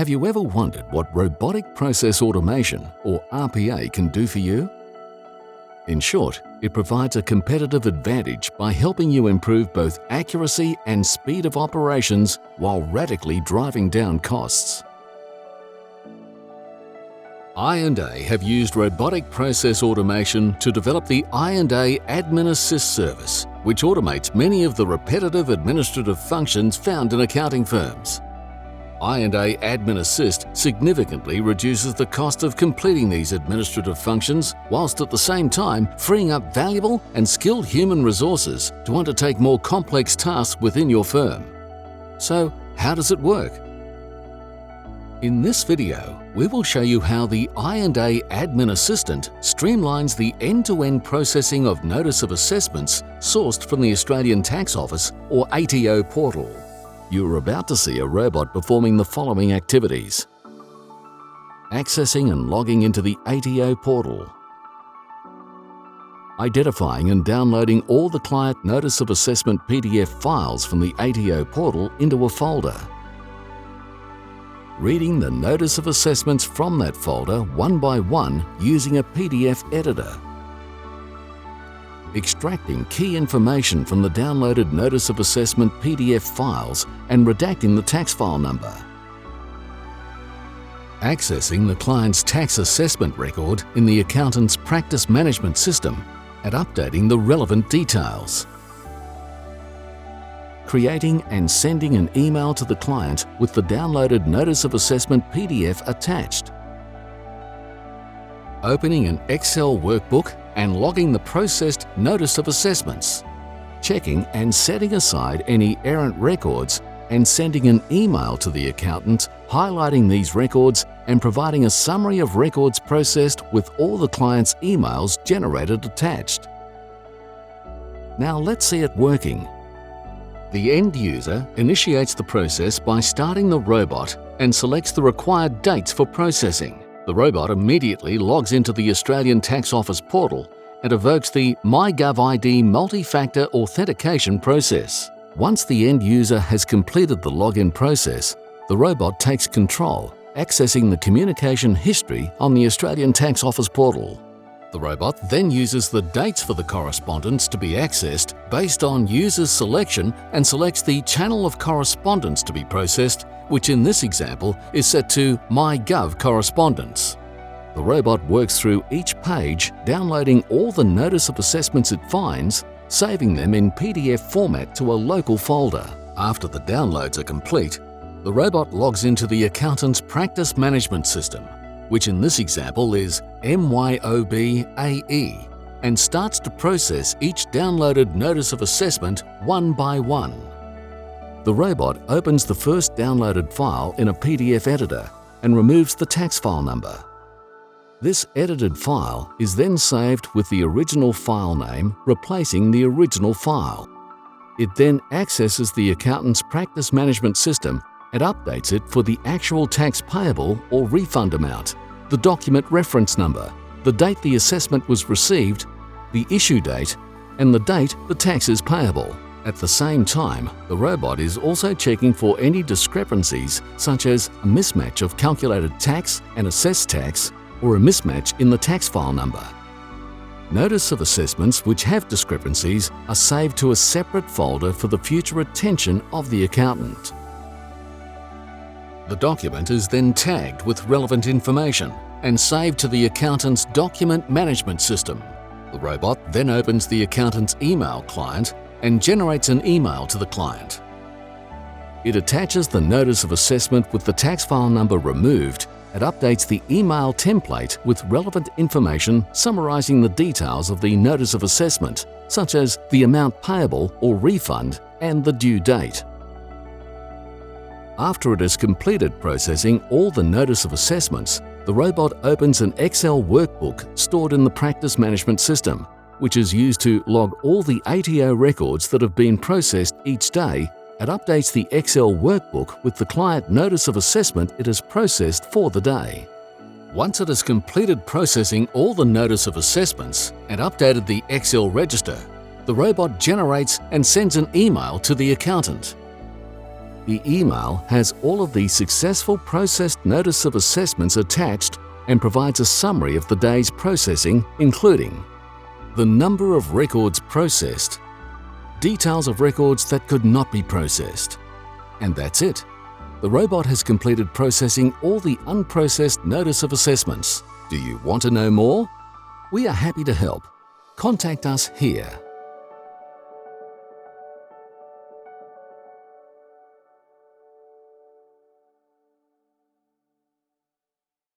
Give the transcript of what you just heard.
Have you ever wondered what robotic process automation, or RPA, can do for you? In short, it provides a competitive advantage by helping you improve both accuracy and speed of operations while radically driving down costs. I&A have used robotic process automation to develop the I&A Admin Assist service, which automates many of the repetitive administrative functions found in accounting firms. I&A Admin Assist significantly reduces the cost of completing these administrative functions, whilst at the same time freeing up valuable and skilled human resources to undertake more complex tasks within your firm. So, how does it work? In this video, we will show you how the I&A Admin Assistant streamlines the end-to-end processing of notice of assessments sourced from the Australian Tax Office or ATO portal. You are about to see a robot performing the following activities: accessing and logging into the ATO portal, identifying and downloading all the client notice of assessment PDF files from the ATO portal into a folder, reading the notice of assessments from that folder one by one using a PDF editor, extracting key information from the downloaded notice of assessment PDF files and redacting the tax file number, accessing the client's tax assessment record in the accountant's practice management system and updating the relevant details, creating and sending an email to the client with the downloaded notice of assessment PDF attached, opening an Excel workbook and logging the processed notice of assessments, checking and setting aside any errant records and sending an email to the accountant highlighting these records and providing a summary of records processed with all the client's emails generated attached. Now let's see it working. The end user initiates the process by starting the robot and selects the required dates for processing. The robot immediately logs into the Australian Tax Office portal and evokes the MyGovID multi-factor authentication process. Once the end user has completed the login process, the robot takes control, accessing the communication history on the Australian Tax Office portal. The robot then uses the dates for the correspondence to be accessed based on user's selection and selects the channel of correspondence to be processed, which in this example is set to MyGov correspondence. The robot works through each page, downloading all the notice of assessments it finds, saving them in PDF format to a local folder. After the downloads are complete, the robot logs into the accountant's practice management system, which in this example is MYOB-AE, and starts to process each downloaded notice of assessment one by one. The robot opens the first downloaded file in a PDF editor and removes the tax file number. This edited file is then saved with the original file name replacing the original file. It then accesses the accountant's practice management system and updates it for the actual tax payable or refund amount, the document reference number, the date the assessment was received, the issue date, and the date the tax is payable. At the same time, the robot is also checking for any discrepancies such as a mismatch of calculated tax and assessed tax or a mismatch in the tax file number. Notice of assessments which have discrepancies are saved to a separate folder for the future attention of the accountant. The document is then tagged with relevant information and saved to the accountant's document management system. The robot then opens the accountant's email client and generates an email to the client. It attaches the notice of assessment with the tax file number removed and updates the email template with relevant information summarizing the details of the notice of assessment, such as the amount payable or refund and the due date. After it has completed processing all the notice of assessments, the robot opens an Excel workbook stored in the practice management system, which is used to log all the ATO records that have been processed each day and updates the Excel workbook with the client notice of assessment it has processed for the day. Once it has completed processing all the notice of assessments and updated the Excel register, the robot generates and sends an email to the accountant. The email has all of the successful processed notice of assessments attached and provides a summary of the day's processing, including the number of records processed, details of records that could not be processed. And that's it. The robot has completed processing all the unprocessed notice of assessments. Do you want to know more? We are happy to help. Contact us here.